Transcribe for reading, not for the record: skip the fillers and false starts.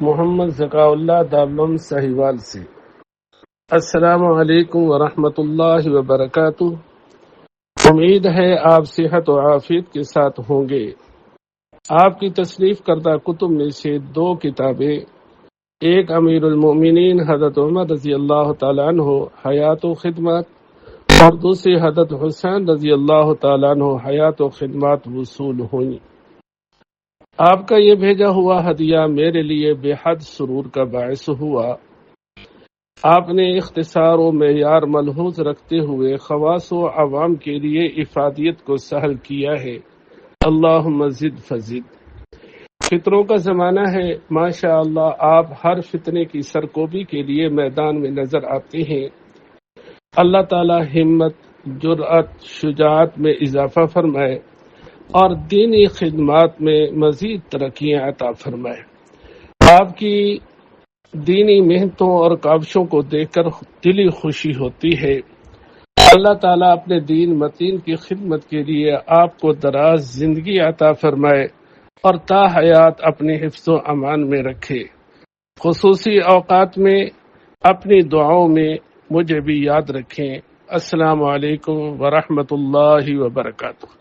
محمد ذکا اللہ دامم سہیوال سے۔ السلام علیکم ورحمۃ اللہ وبرکاتہ۔ امید ہے آپ صحت و عافیت کے ساتھ ہوں گے۔ آپ کی تصنیف کردہ کتب میں سے دو کتابیں، ایک امیر المومنین حضرت عمر رضی اللہ تعالیٰ عنہ حیات و خدمات اور دوسری حضرت حسین رضی اللہ تعالیٰ عنہ حیات و خدمات وصول ہوئیں۔ آپ کا یہ بھیجا ہوا ہدیہ میرے لیے بے حد سرور کا باعث ہوا۔ آپ نے اختصار و معیار ملحوظ رکھتے ہوئے خواص و عوام کے لیے افادیت کو سہل کیا ہے۔ اللہم زد فزد۔ فطروں کا زمانہ ہے، ماشاء اللہ آپ ہر فتنے کی سرکوبی کے لیے میدان میں نظر آتے ہیں۔ اللہ تعالی ہمت، جرأت، شجاعت میں اضافہ فرمائے اور دینی خدمات میں مزید ترقیاں عطا فرمائے۔ آپ کی دینی محنتوں اور کاوشوں کو دیکھ کر دلی خوشی ہوتی ہے۔ اللہ تعالیٰ اپنے دین متین کی خدمت کے لیے آپ کو دراز زندگی عطا فرمائے اور تا حیات اپنے حفظ و امان میں رکھے۔ خصوصی اوقات میں اپنی دعاؤں میں مجھے بھی یاد رکھیں۔ السلام علیکم ورحمۃ اللہ وبرکاتہ۔